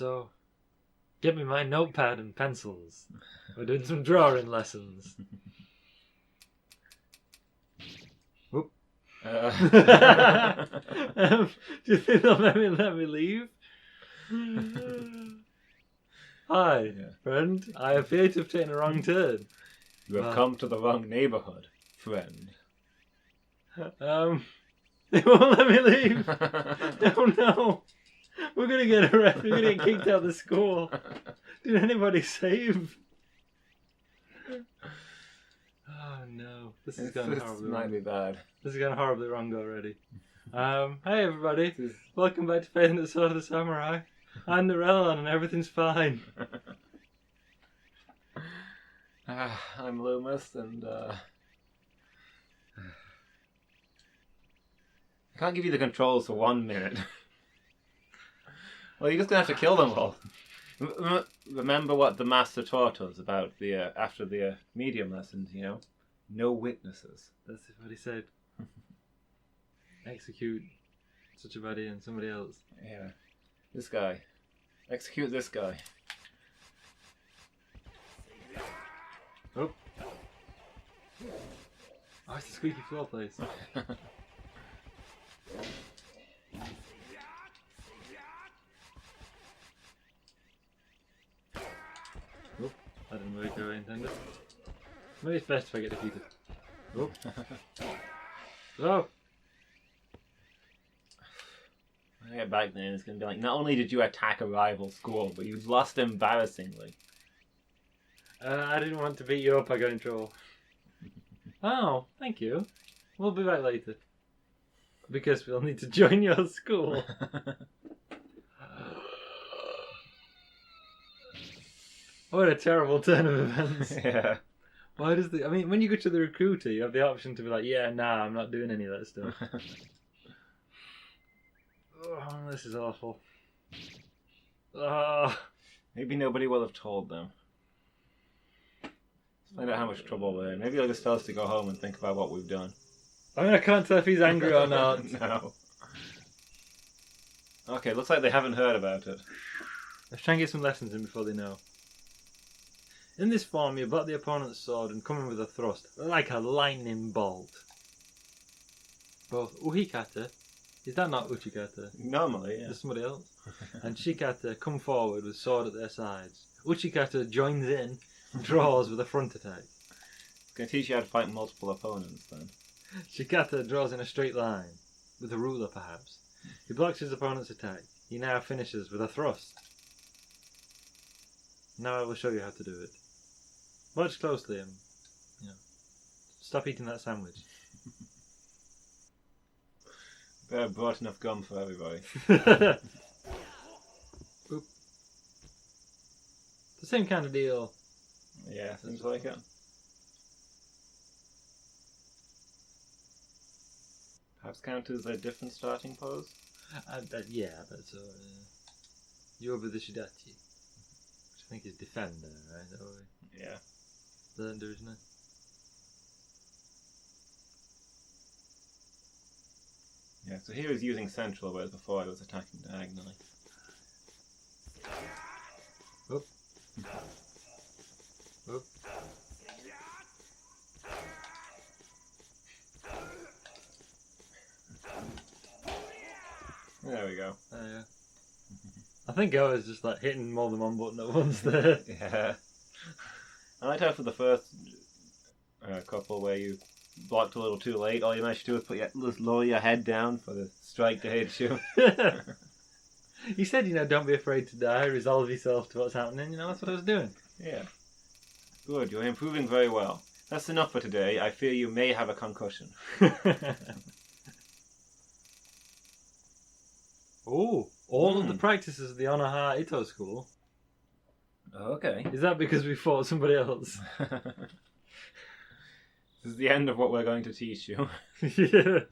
So, get me my notepad and pencils. We're doing some drawing lessons. Whoop. Do you think they'll let me leave? Hi, friend. I appear to have taken a wrong turn. You have come to the wrong neighborhood, friend. They won't let me leave. Oh no. We're gonna get arrested. We're gonna get kicked out of the school. Did anybody save? Oh no. This is going horribly wrong. Might be bad. This is going horribly wrong already. Hey everybody. Welcome back to Fate the Sword of the Samurai. I'm Narellan and everything's fine. I'm Loomis and I can't give you the controls for 1 minute. Well, you're just gonna have to kill them all. Remember what the master taught us about the after the medium lessons, you know? No witnesses. That's what he said. Execute such a body and somebody else. Yeah. This guy. Execute this guy. Oh. Oh, it's the squeaky floor place. Oh, that didn't work the way I intended. Maybe it's best if I get defeated. Oh. Oh. When I get back then, it's going to be like, not only did you attack a rival school, but you lost embarrassingly. I didn't want to beat you up, I got in trouble. Oh, thank you. We'll be back later. Because we'll need to join your school. What a terrible turn of events. Yeah. Why does I mean, when you go to the recruiter, you have the option to be like, yeah, nah, I'm not doing any of that stuff. Oh, this is awful. Oh. Maybe nobody will have told them. Let's find out how much trouble they're in. Maybe they'll just tell us to go home and think about what we've done. I mean, I can't tell if he's angry or not. No. Okay, looks like they haven't heard about it. Let's try and get some lessons in before they know. In this form, you block the opponent's sword and come in with a thrust, like a lightning bolt. Both Uhikata, is that not Uchikata? Normally, yeah. There's somebody else. And Shikata come forward with sword at their sides. Uchikata joins in, draws with a front attack. It's going to teach you how to fight multiple opponents then. Shikata draws in a straight line, with a ruler perhaps. He blocks his opponent's attack. He now finishes with a thrust. Now I will show you how to do it. Watch closely and, stop eating that sandwich. I brought enough gum for everybody. Oop. The same kind of deal. Yeah, seems like it. Perhaps count as a different starting pose? Yeah, but so... Yoba the Shidachi. Which I think is defender, right? Yeah. Learned, isn't it? Yeah, so here he's using central, whereas before I was attacking diagonally. Oop. Oop. There we go. Yeah. I think I was just like hitting more than one button at once there. Yeah. I liked how for the first couple where you blocked a little too late, all you managed to do was lower your head down for the strike to hit you. He said, don't be afraid to die, resolve yourself to what's happening. That's what I was doing. Yeah. Good, you're improving very well. That's enough for today. I fear you may have a concussion. Oh, all of the practices of the Onoha Ito school. Okay. Is that because we fought somebody else? This is the end of what we're going to teach you. Yeah.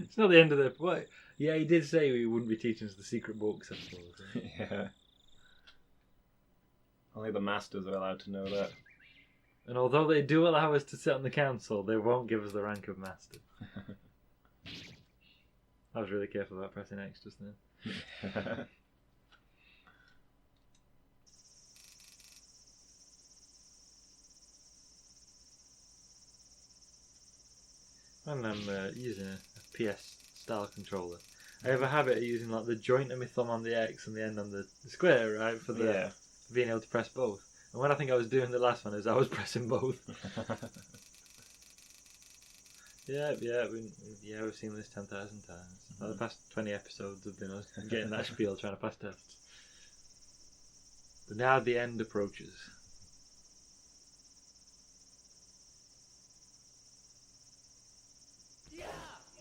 It's not the end of the... What? Yeah, he did say we wouldn't be teaching us the secret books, I suppose. Right? Yeah. Only the masters are allowed to know that. And although they do allow us to sit on the council, they won't give us the rank of master. I was really careful about pressing X just then. when I'm using a PS style controller, I have a habit of using like the joint of my thumb on the X and the end on the square, right, for the being able to press both. And what I think I was doing the last one is I was pressing both. We've seen this 10,000 times. The past 20 episodes have been us getting that spiel trying to pass tests. But now the end approaches.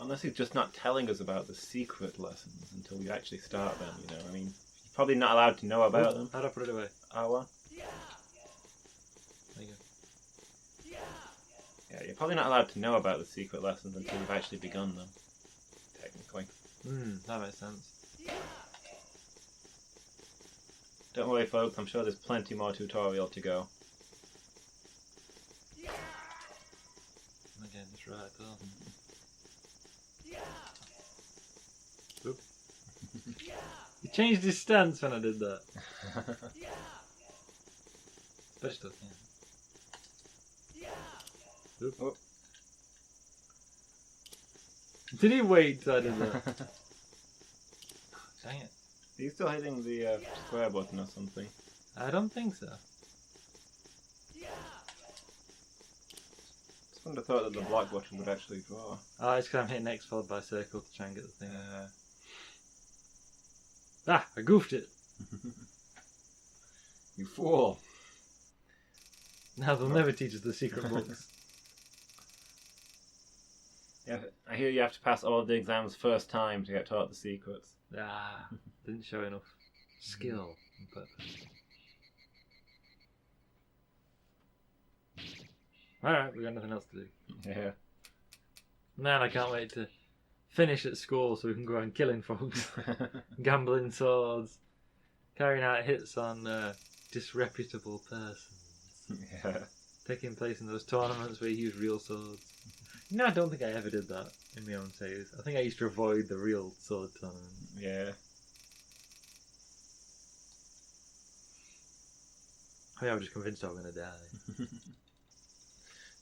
Unless he's just not telling us about the secret lessons until we actually start them, you know. I mean, you're probably not allowed to know about them. How'd I put it away? Oh, well. There you go. Yeah, you're probably not allowed to know about the secret lessons until you've actually begun them, technically. That makes sense. Don't worry, folks, I'm sure there's plenty more tutorial to go. Again, it's right though. Oop. He changed his stance when I did that. But still, yeah. Oop. Oh. Did he wait till I did that? Dang it. Are you still hitting the square button or something? I don't think so. I wouldn't have thought that the block button would actually draw. Oh, it's because I'm hitting X followed by circle to try and get the thing. I goofed it. You fool. Now they'll never teach us the secret books. Yeah, I hear you have to pass all of the exams first time to get taught the secrets. Didn't show enough skill on purpose. Alright, we got nothing else to do. Yeah. Man, I can't wait to finish at school so we can go around killing folks. Gambling swords. Carrying out hits on disreputable persons. Yeah. Taking place in those tournaments where you use real swords. No, I don't think I ever did that in my own saves. I think I used to avoid the real sword tournament. Yeah. I mean, I was just convinced I was going to die.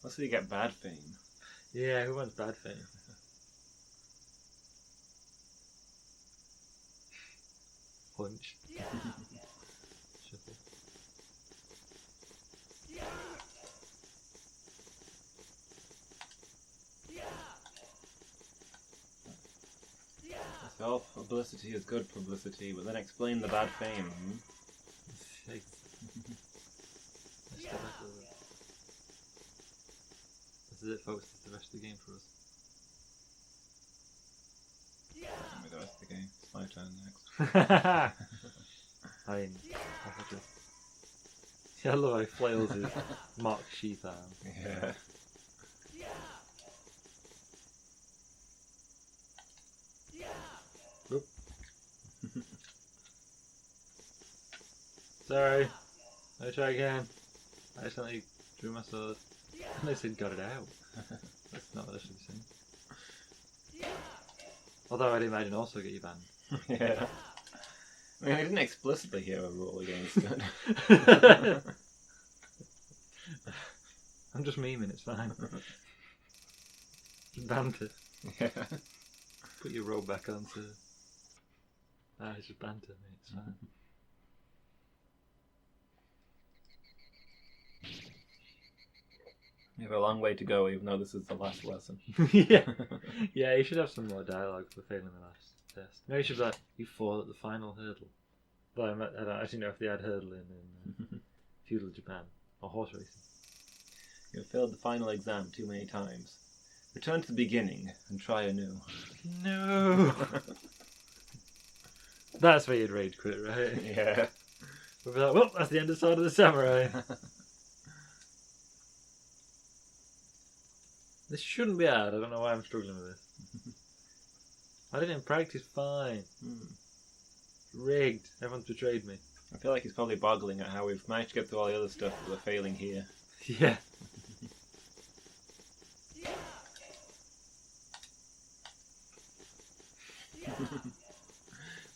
Also, you get bad fame. Yeah, who wants bad fame? Punch. Shuffle. Self-publicity is good publicity, but then explain the bad fame. Let's step back a little bit. This is it, folks. This is the rest of the game for us. Tell me the rest of the game. It's my turn next. I mean, I love how he flails his mock sheath arm. Yeah. Oop. Sorry. Let me try again. I accidentally drew my sword. And they said got it out. That's not what I should be saying. Although I'd imagine also get you banned. Yeah. I mean, I didn't explicitly hear a rule against it. I'm just memeing, it's fine. Just banter. Yeah. Put your robe back on to... it's just banter, mate, it's fine. We have a long way to go, even though this is the last lesson. Yeah. Yeah, you should have some more dialogue for failing the last test. Maybe you should be like, you fall at the final hurdle. But I don't actually know if they had hurdling in feudal Japan. Or horse racing. You have failed the final exam too many times. Return to the beginning and try anew. No! That's where you'd rage quit, right? Yeah. We'd be like, well, that's the end of Sword of the Samurai. This shouldn't be hard. I don't know why I'm struggling with this. I didn't practice fine. Rigged. Everyone's betrayed me. I feel like he's probably boggling at how we've managed to get through all the other stuff, but we're failing here. Yeah.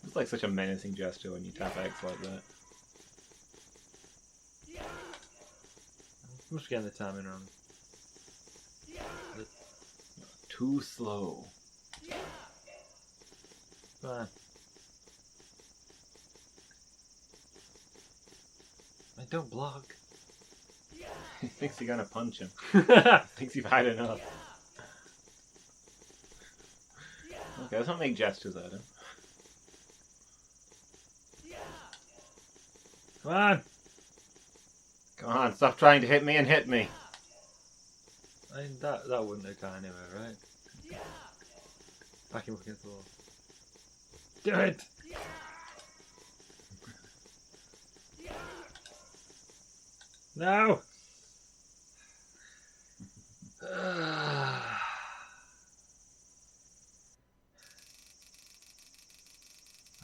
It's like such a menacing gesture when you tap X like that. I'm just getting the timing wrong. too slow. Fine. I don't block. He thinks you're gonna punch him. Thinks you've had enough. Okay, let's not make gestures at him. Come on! Come on, stop trying to hit me and hit me. I mean, that wouldn't have gone anywhere, right? Back him up against the wall. Do it! No!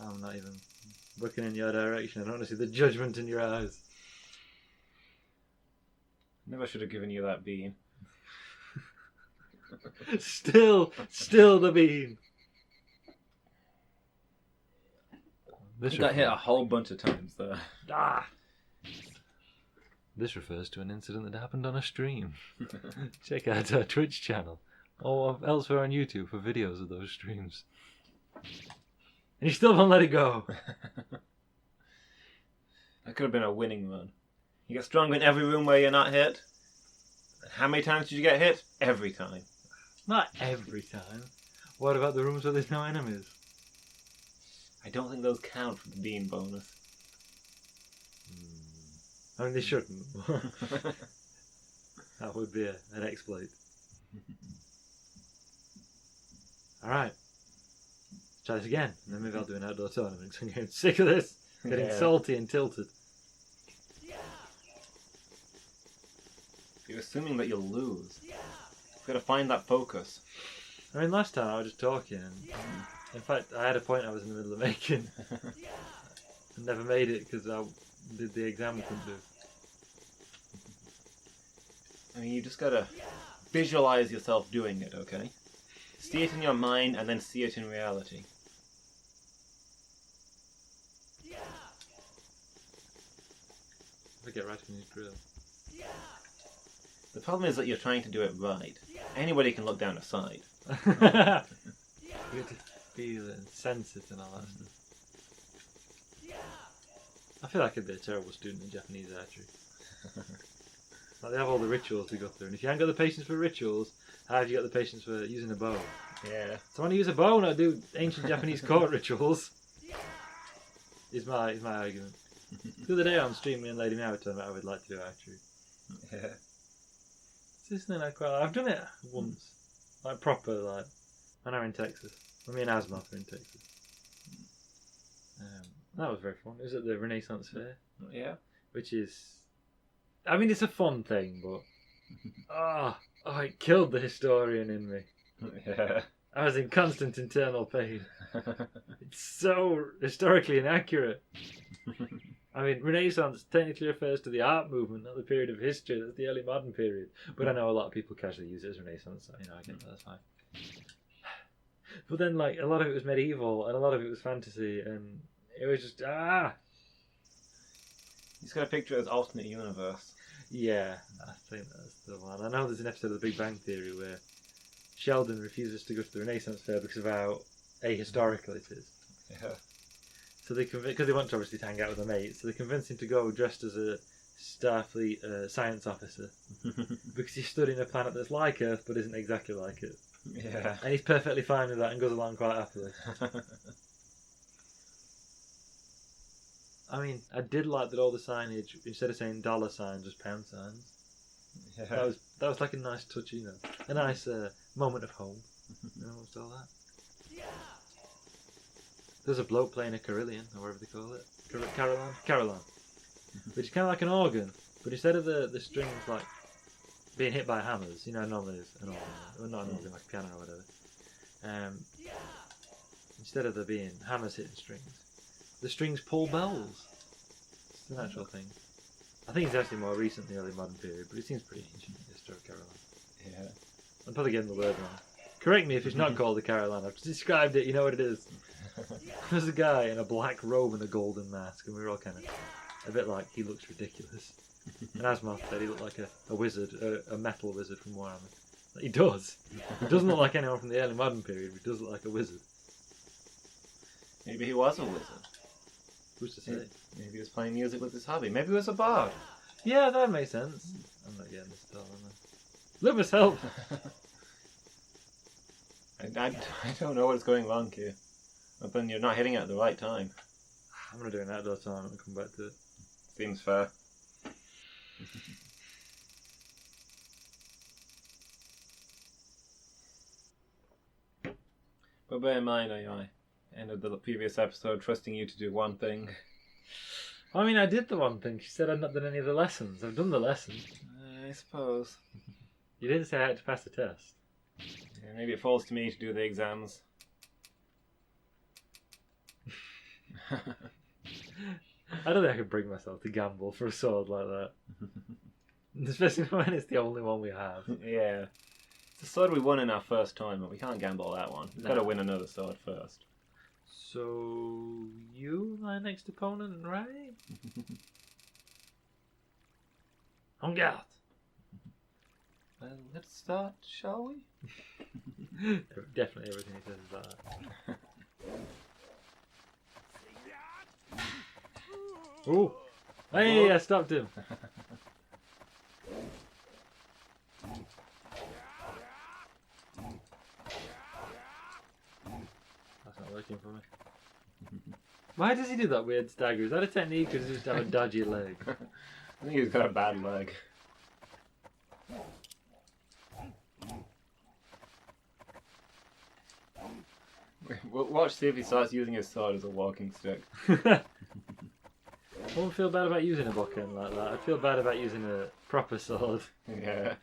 I'm not even looking in your direction. I don't want to see the judgment in your eyes. Never should have given you that bean. Still the bean. This You got hit a whole bunch of times there. Ah! This refers to an incident that happened on a stream. Check out our Twitch channel or elsewhere on YouTube for videos of those streams. And you still won't let it go. That could have been a winning run. You get stronger in every room where you're not hit. How many times did you get hit? Every time. Not every time. What about the rooms where there's no enemies? I don't think those count for the bean bonus. I mean, they shouldn't. That would be an exploit. Alright. Try this again, and then maybe I'll do an outdoor tournament. I'm getting sick of this. Getting salty and tilted. You're assuming that you'll lose. You've got to find that focus. I mean, last time I was just talking, and in fact, I had a point I was in the middle of making. And never made it because I did the exam we couldn't do. I mean, you just got to visualize yourself doing it, okay? See it in your mind and then see it in reality. I get right in his drill. The problem is that you're trying to do it right. Anybody can look down a sight. You get to feel it and sense it and all that stuff. I feel like I'd be a terrible student in Japanese archery. Like, they have all the rituals to go through, and if you haven't got the patience for rituals, how have you got the patience for using a bow? Yeah. So I want to use a bow, not do ancient Japanese court rituals. Is my argument. The other day on streaming and Lady Meow told me I would like to do archery. Yeah. It's something I quite like. I've done it once. Like proper, like when I were in Texas. When me and Asmoth were in Texas. That was very fun. It was at the Renaissance Fair. Yeah. Which is... I mean, it's a fun thing, but... Oh, it killed the historian in me. Yeah. I was in constant internal pain. It's so historically inaccurate. I mean, Renaissance technically refers to the art movement, not the period of history. That's the early modern period. But I know a lot of people casually use it as Renaissance, so, I get that, that's fine. But then, like, a lot of it was medieval, and a lot of it was fantasy, and it was just, You just got to picture it as alternate universe. Yeah, I think that's the one. I know there's an episode of The Big Bang Theory where Sheldon refuses to go to the Renaissance Fair because of how ahistorical it is. Yeah. So because they want to obviously hang out with their mates, so they convince him to go dressed as a Starfleet science officer because he stood in a planet that's like Earth but isn't exactly like it. Yeah. And he's perfectly fine with that and goes along quite happily. I mean, I did like that all the signage, instead of saying dollar signs, was pound signs. Yeah. That was like a nice touch, a nice moment of home. What's all that? There's a bloke playing a carillon, or whatever they call it. Carillon. Which is kind of like an organ, but instead of the strings like being hit by hammers, normally is an organ, or not an organ, like a piano or whatever. Instead of there being hammers hitting strings, the strings pull bells. It's an actual thing. I think it's actually more recent, the early modern period, but it seems pretty ancient, the history of Caroline. Yeah. I'm probably getting the word wrong. Correct me if it's not called the Caroline. I've just described it, you know what it is. There's a guy in a black robe and a golden mask, and we were all kind of a bit like, he looks ridiculous. And Asmoth said he looked like a wizard, a metal wizard from Warhammer. He does. He doesn't look like anyone from the early modern period, but he does look like a wizard. Maybe he was a wizard. Who's to say? Maybe he was playing music with his hobby. Maybe he was a bard. Yeah, that makes sense. I'm not getting this at all, am I? Lupus, help! I don't know what's going wrong here. But you're not hitting it at the right time. I'm gonna do an outdoor tournament and come back to it. Seems fair. But bear in mind, I ended the previous episode trusting you to do one thing. I mean, I did the one thing. She said I'd not done any of the lessons. I've done the lessons. I suppose. You didn't say I had to pass the test. Yeah, maybe it falls to me to do the exams. I don't think I could bring myself to gamble for a sword like that. Especially when it's the only one we have. Yeah. It's a sword we won in our first tournament. We can't gamble that one. We've got to win another sword first. So, you, my next opponent, right? En garde! Well, let's start, shall we? Definitely everything he says is like that. Ooh! Hey, I stopped him! That's not working for me. Why does he do that weird stagger? Is that a technique or does he just have a dodgy leg? I think he's got a bad leg. Watch, see if he starts using his sword as a walking stick. I wouldn't feel bad about using a bokken like that. I'd feel bad about using a proper sword. Yeah.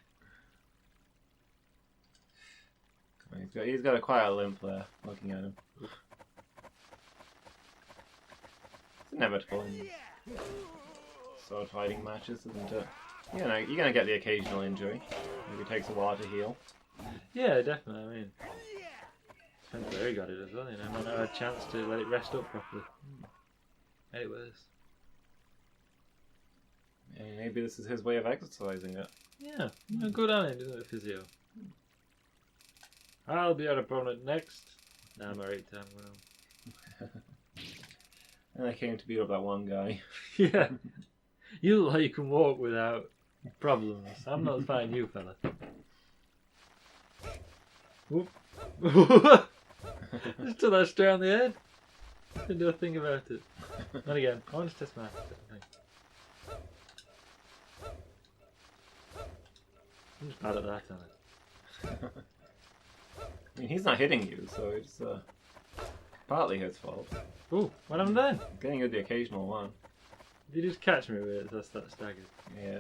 He's got quite a limp there, looking at him. It's inevitable in sword fighting matches, isn't it? You're gonna get the occasional injury. Maybe it takes a while to heal. Yeah, definitely. I mean, depends where he got it as well. You know, might not have a chance to let it rest up properly. Anyways. Maybe this is his way of exercising it. Yeah, good on him, isn't it, physio? I'll be our opponent next. Nah, I'm alright, time well. And I came to beat up that one guy. Yeah. You look like you can walk without problems. I'm not fighting you, fella. Whoop. Just took that straight on the head. Didn't do a thing about it. Not again. I want to test my thing. I'm just bad at that, aren't I? I mean, he's not hitting you, so it's partly his fault. Ooh, what am I done? Getting you the occasional one. Did you just catch me with it? That's that staggered. Yeah.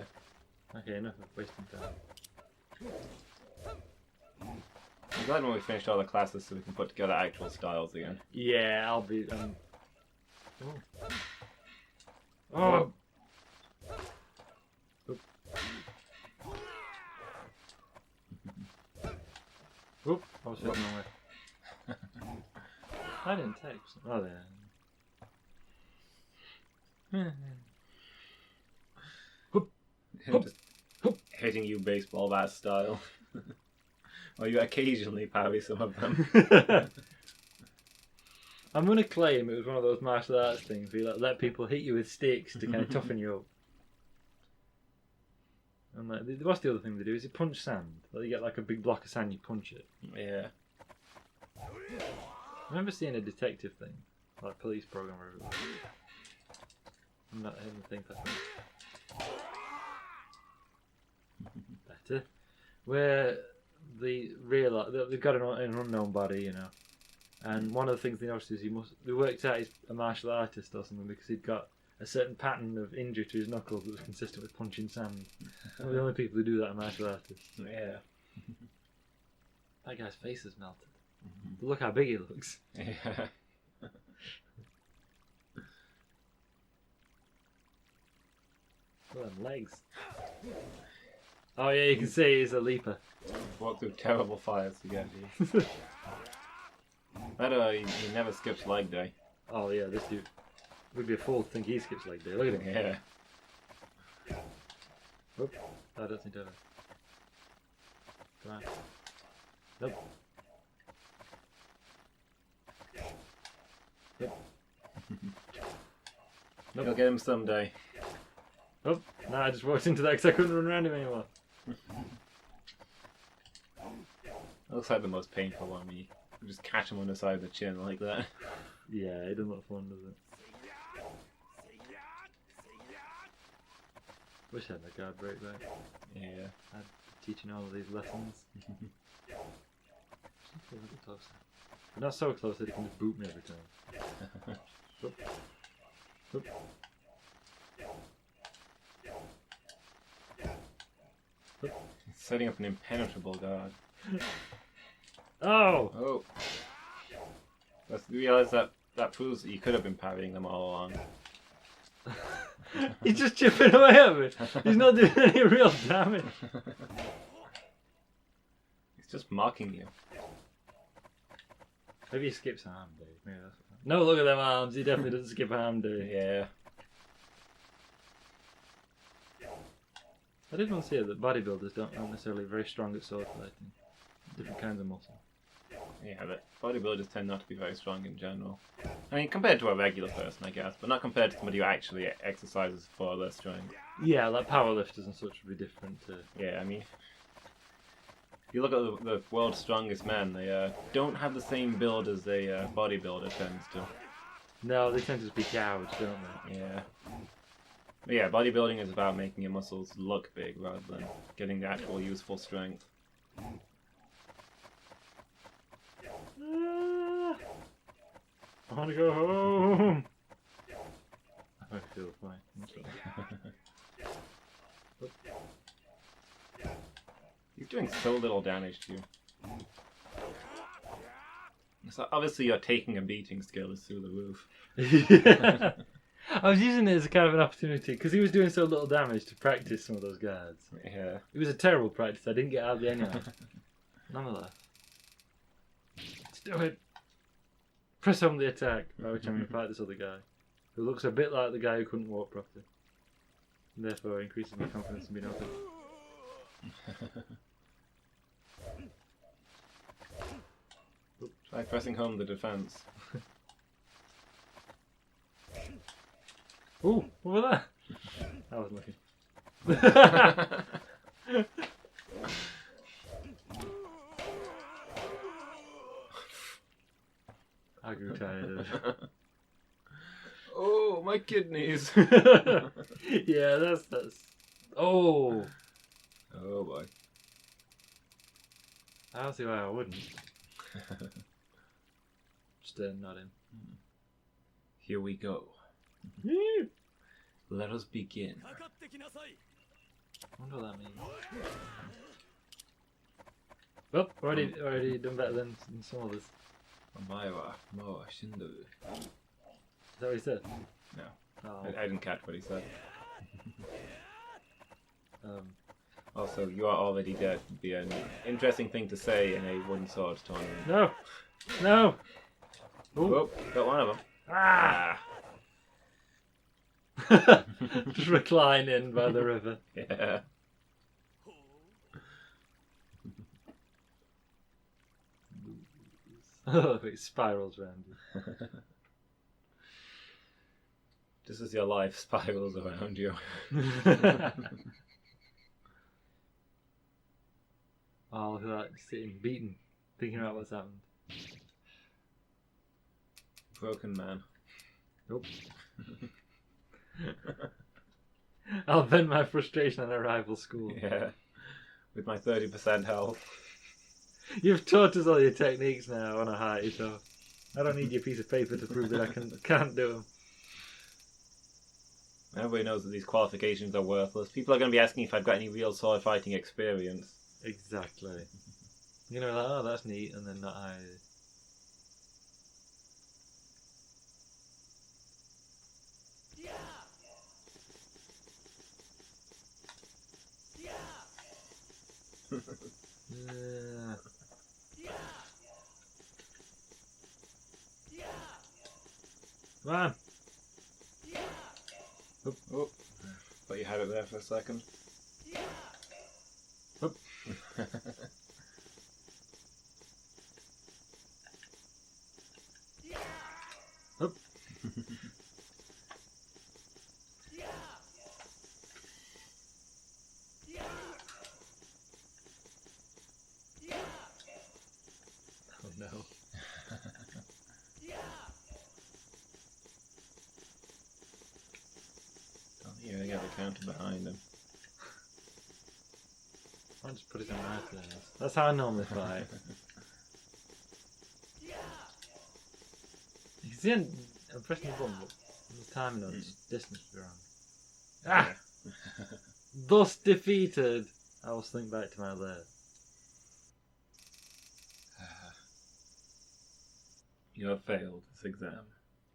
Okay, enough of wasting time. I'm glad when we finished all the classes so we can put together actual styles again. Yeah, I'll be. Oh. Oop, I was hitting the wrong way. I didn't text. Oh, there. Him just hitting you baseball bat style. Or you occasionally parry some of them. I'm going to claim it was one of those martial arts things where you let people hit you with sticks to kind of toughen you up. And what's the other thing they do? Is it punch sand? Like you get like a big block of sand, you punch it. Yeah. I remember seeing a detective thing, like police program or whatever. I'm not hitting the thing fast enough. Better. Where they've got an unknown body, you know. And one of the things they noticed is they worked out he's a martial artist or something because he'd got a certain pattern of injury to his knuckles that was consistent with punching sand. One of the only people who do that are martial artists. Yeah. That guy's face is melted. But look how big he looks. Yeah. Look at them legs. Oh yeah, you can see he's a leaper. Walked through terrible fires to get you. Better he never skips leg day. Oh yeah, this dude would be a fool to think he skips leg day. Look at him. Yeah. Whoop. That doesn't do it. Come on. Nope. Nope. You'll get him someday. Oh, no, I just walked into that because I couldn't run around him anymore. That looks like the most painful one. You just catch him on the side of the chin like that. Yeah, it doesn't look fun, does it? Wish I had my guard break back. Yeah. I'm teaching all of these lessons. Just a little closer. But not so close that he can just boot me every time. Whoop. Whoop. Whoop. Setting up an impenetrable guard. Oh! Oh. Let's realize that proves that you could have been parrying them all along. He's just chipping away at me. He's not doing any real damage. He's just mocking you. Maybe he skips arm day. Maybe that's what... No, look at them arms. He definitely doesn't skip arm day. Yeah. I did want to say that bodybuilders aren't necessarily very strong at sword fighting. Different kinds of muscle. Yeah, but bodybuilders tend not to be very strong in general. I mean, compared to a regular person, I guess, but not compared to somebody who actually exercises for their strength. Yeah, like powerlifters and such would be different to... Yeah, I mean, if you look at the world's strongest men, they don't have the same build as a bodybuilder tends to. No, they tend to just be cowards, don't they? Yeah. But yeah, bodybuilding is about making your muscles look big rather than getting the actual useful strength. I want to go home. I feel fine. He's doing so little damage to you. So obviously your taking a beating skill is through the roof. Yeah. I was using it as a kind of an opportunity because he was doing so little damage to practice some of those guards. Yeah. It was a terrible practice. I didn't get hardly any of it. Nonetheless. Let's do it. Press on the attack, by which I'm going to fight this other guy, who looks a bit like the guy who couldn't walk properly. And therefore increases my confidence in being able to... Try pressing home the defense. Ooh, what was that? I was looking. I grew tired of it. Oh, my kidneys. Yeah, that's... Oh! Oh boy. I don't see why I wouldn't. Just not him. Here we go. Let us begin. I wonder what that means. Well, already done better than some others. Is that what he said? No. Oh. I didn't catch what he said. Also, you are already dead. Would be an interesting thing to say in a wooden sword tournament. No! No! Oh, got one of them. Ah! Just reclining by the river. Yeah. Oh, it spirals round you. Just as your life spirals around you. Oh, look at that, sitting, beaten, thinking about what's happened. Broken man. Nope. I'll vent my frustration on a rival school. Yeah. With my 30% health. You've taught us all your techniques now on a high, so I don't need your piece of paper to prove that I can't do them. Everybody knows that these qualifications are worthless. People are going to be asking if I've got any real sword fighting experience. Exactly. You know, like, oh, that's neat, and then not high. Come on. Oop, oop. Thought you had it there for a second. Oop. Oh no. Don't hear the other counter behind him. I'll just put it in my place. That's how I normally fight. You can see I'm pressing the button, but the timing on its distance is wrong. Ah! Thus defeated! I will slink back to my lair. You have failed this exam.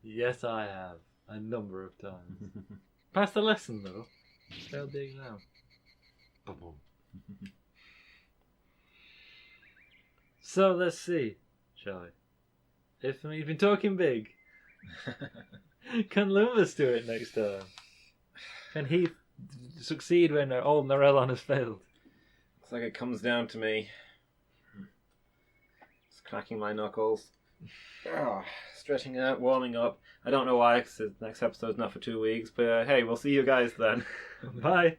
Yes, I have. A number of times. Passed the lesson, though. Failed the exam. Boom. So, let's see, shall we? If you've been talking big, can Loomis do it next time? Can he succeed when old Narellon has failed? Looks like it comes down to me. Just cracking my knuckles. Stretching out, warming up. I don't know why, because the next episode's not for 2 weeks, but hey, we'll see you guys then. Bye.